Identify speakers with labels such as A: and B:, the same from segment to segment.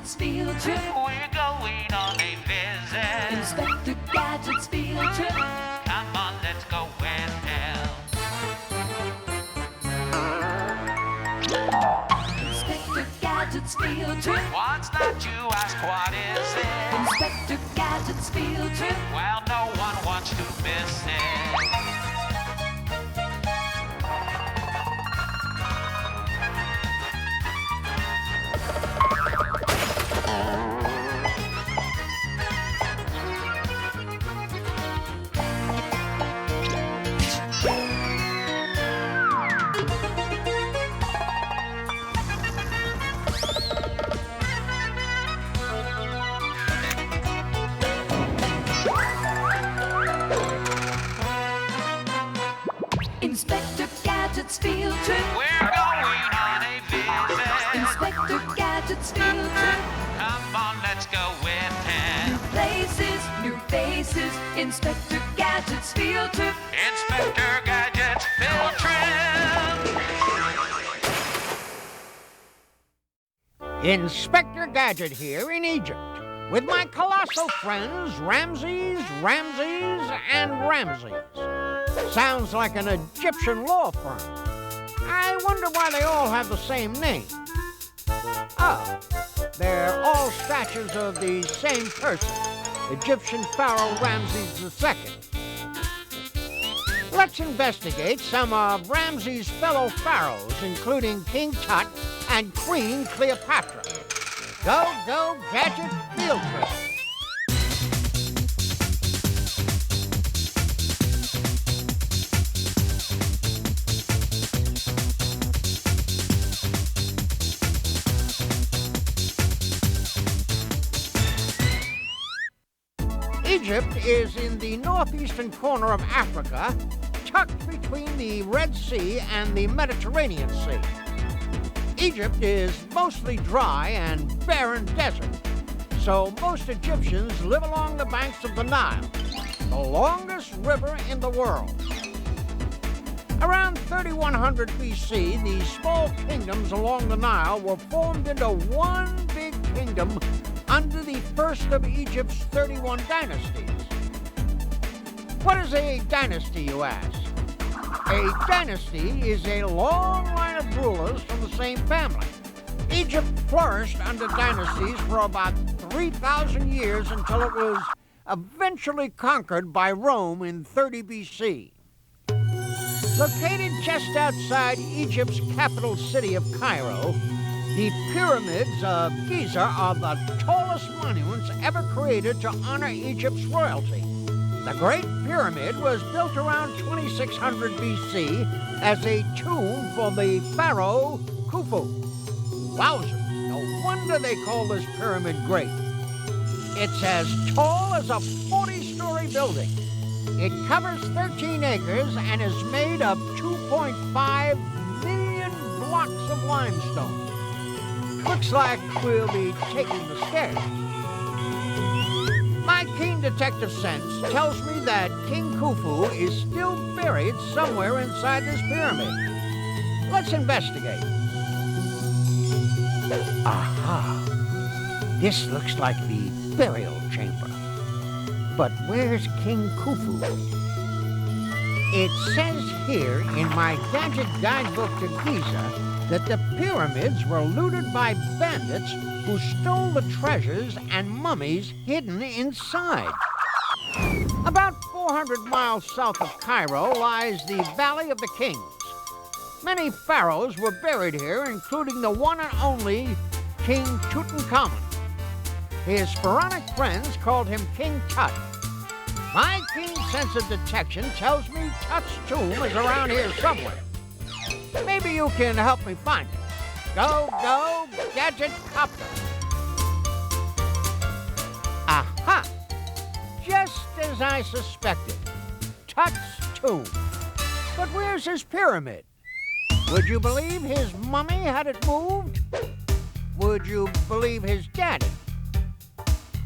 A: Gadget's field trip.
B: We're going on a visit.
A: Inspector Gadget's field trip.
B: Come on, let's go with him.
A: Inspector Gadget's field trip.
B: What's that, you ask? What is it?
A: Inspector Gadget's field trip.
B: Well, no one wants to miss it.
A: Inspector Gadget's field trip.
B: We're going on a visit.
A: Inspector Gadget's field trip.
B: Come on, let's go with him.
A: New places, new faces. Inspector Gadget's field trip.
B: Inspector Gadget's field trip.
C: Inspector Gadget here in Egypt with my colossal friends Ramses, and Ramses. Sounds like an Egyptian law firm. I wonder why they all have the same name. Oh, they're all statues of the same person, Egyptian Pharaoh Ramses II. Let's investigate some of Ramses' fellow pharaohs, including King Tut and Queen Cleopatra. Go, Gadget field trip. Egypt is in the northeastern corner of Africa, tucked between the Red Sea and the Mediterranean Sea. Egypt is mostly dry and barren desert, so most Egyptians live along the banks of the Nile, the longest river in the world. Around 3100 BC, the small kingdoms along the Nile were formed into one big kingdom under the first of Egypt's 31 dynasties. What is a dynasty, you ask? A dynasty is a long line of rulers from the same family. Egypt flourished under dynasties for about 3,000 years until it was eventually conquered by Rome in 30 BC. Located just outside Egypt's capital city of Cairo, the pyramids of Giza are the tallest monuments ever created to honor Egypt's royalty. The Great Pyramid was built around 2600 BC as a tomb for the pharaoh Khufu. Wowzers, no wonder they call this pyramid great. It's as tall as a 40-story building. It covers 13 acres and is made of 2.5 million blocks of limestone. Looks like we'll be taking the stairs. My keen detective sense tells me that King Khufu is still buried somewhere inside this pyramid. Let's investigate. Aha! This looks like the burial chamber. But where's King Khufu? It says here in my Gadget guidebook to Giza that the pyramids were looted by bandits who stole the treasures and mummies hidden inside. About 400 miles south of Cairo lies the Valley of the Kings. Many pharaohs were buried here, including the one and only King Tutankhamun. His pharaonic friends called him King Tut. My keen sense of detection tells me Tut's tomb is around here somewhere. Maybe you can help me find it. Go, Gadget Copter. Aha! Just as I suspected. Tut's tomb. But where's his pyramid? Would you believe his mummy had it moved? Would you believe his daddy?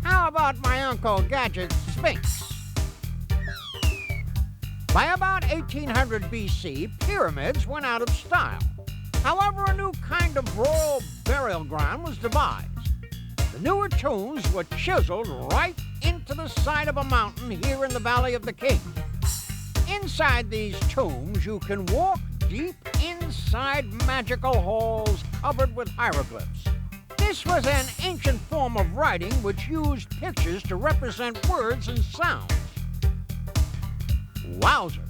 C: How about my Uncle Gadget's Sphinx? By about 1800 BC, pyramids went out of style. However, a new kind of royal burial ground was devised. The Newer tombs were chiseled right into the side of a mountain here in the Valley of the Kings. Inside these tombs, you can walk deep inside magical halls covered with hieroglyphs. This was an ancient form of writing which used pictures to represent words and sounds. Wowzers!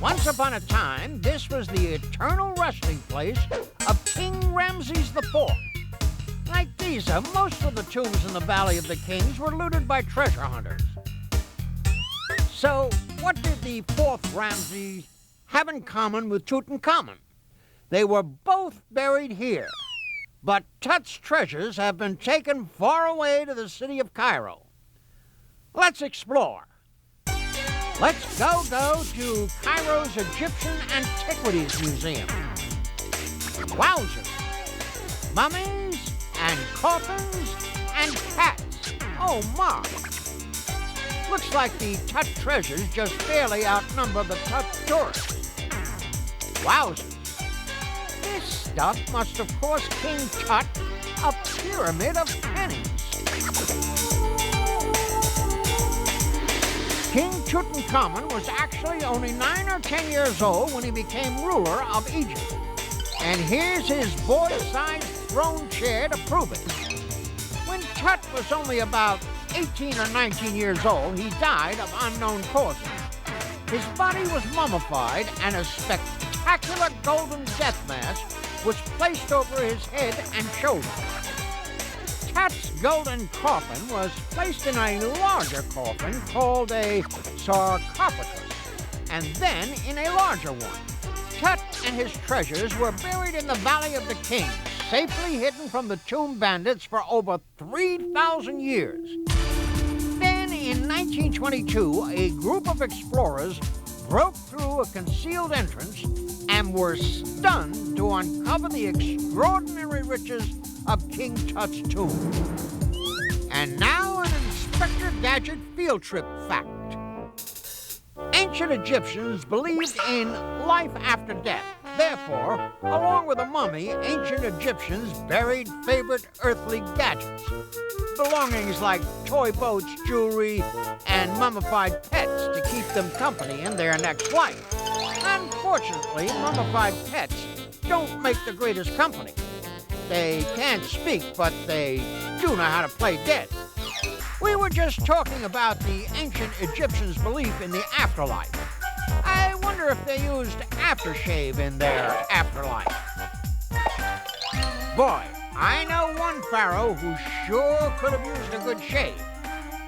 C: Once upon a time, this was the eternal resting place of King Ramses IV. Like Giza, most of the tombs in the Valley of the Kings were looted by treasure hunters. So, what did the fourth Ramses have in common with Tutankhamun? They were both buried here, but Tut's treasures have been taken far away to the city of Cairo. Let's explore. Let's go to Cairo's Egyptian Antiquities Museum. Wowzers! Mummies and coffins and cats. Oh my! Looks like the Tut treasures just barely outnumber the Tut tourists. Wowzers! This stuff must have cost King Tut a pyramid of pennies. King Tutankhamun was actually only 9 or 10 years old when he became ruler of Egypt. And here's his boy-sized throne chair to prove it. When Tut was only about 18 or 19 years old, he died of unknown causes. His body was mummified and a spectacular golden death mask was placed over his head and shoulders. Tut's golden coffin was placed in a larger coffin called a sarcophagus, and then in a larger one. Tut and his treasures were buried in the Valley of the Kings, safely hidden from the tomb bandits for over 3,000 years. Then, in 1922, a group of explorers broke through a concealed entrance and were stunned to uncover the extraordinary riches of King Tut's tomb. And now an Inspector Gadget field trip fact. Ancient Egyptians believed in life after death. Therefore, along with a mummy, ancient Egyptians buried favorite earthly gadgets. Belongings like toy boats, jewelry, and mummified pets to keep them company in their next life. Unfortunately, mummified pets don't make the greatest company. They can't speak, but they do know how to play dead. We were just talking about the ancient Egyptians' belief in the afterlife. I wonder if they used aftershave in their afterlife. Boy, I know one pharaoh who sure could have used a good shave.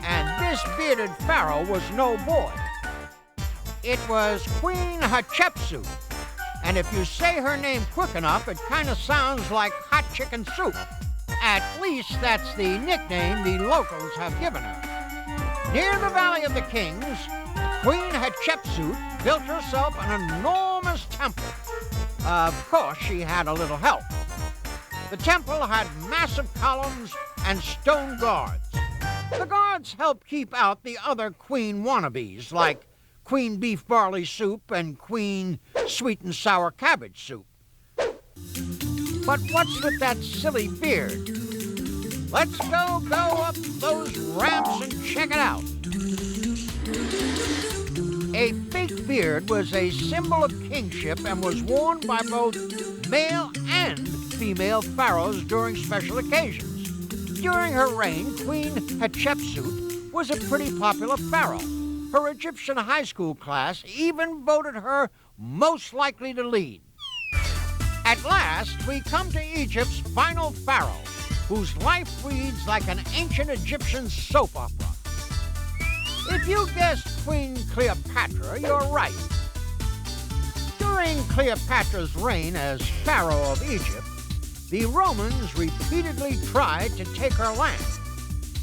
C: And this bearded pharaoh was no boy. It was Queen Hatshepsut. And if you say her name quick enough, it kind of sounds like hot chicken soup. At least that's the nickname the locals have given her. Near the Valley of the Kings, Queen Hatshepsut built herself an enormous temple. Of course, she had a little help. The temple had massive columns and stone guards. The guards helped keep out the other queen wannabes, like Queen Beef Barley Soup and Queen Sweet and Sour Cabbage Soup. But what's with that silly beard? Let's go up those ramps and check it out. A fake beard was a symbol of kingship and was worn by both male and female pharaohs during special occasions. During her reign, Queen Hatshepsut was a pretty popular pharaoh. Her Egyptian high school class even voted her most likely to lead. At last, we come to Egypt's final pharaoh, whose life reads like an ancient Egyptian soap opera. If you guessed Queen Cleopatra, you're right. During Cleopatra's reign as pharaoh of Egypt, the Romans repeatedly tried to take her land.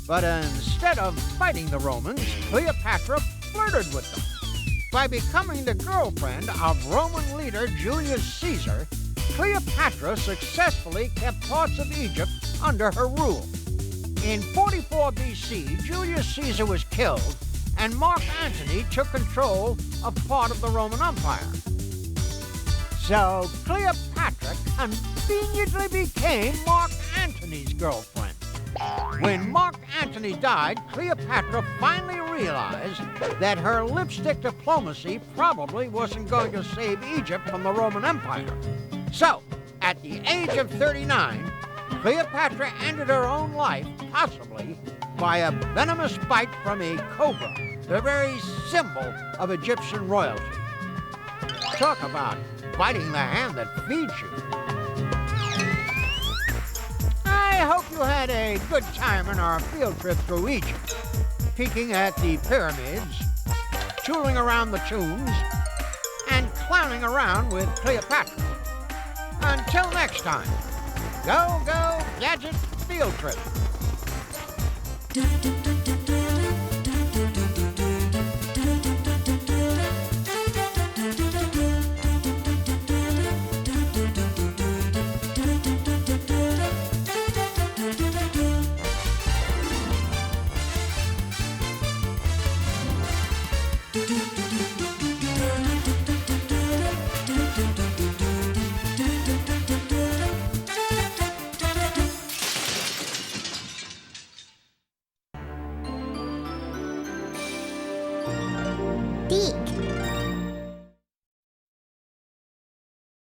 C: But instead of fighting the Romans, Cleopatra flirted with them. By becoming the girlfriend of Roman leader Julius Caesar, Cleopatra successfully kept parts of Egypt under her rule. In 44 BC, Julius Caesar was killed, and Mark Antony took control of part of the Roman Empire. So Cleopatra conveniently became Mark Antony's girlfriend. When Mark Antony died, Cleopatra finally realized that her lipstick diplomacy probably wasn't going to save Egypt from the Roman Empire. So, at the age of 39, Cleopatra ended her own life, possibly by a venomous bite from a cobra, the very symbol of Egyptian royalty. Talk about biting the hand that feeds you. I hope you had a good time in our field trip through Egypt, peeking at the pyramids, tooling around the tombs, and clowning around with Cleopatra. Until next time, go, Gadget Field Trip.
A: Do, do, do, do, do.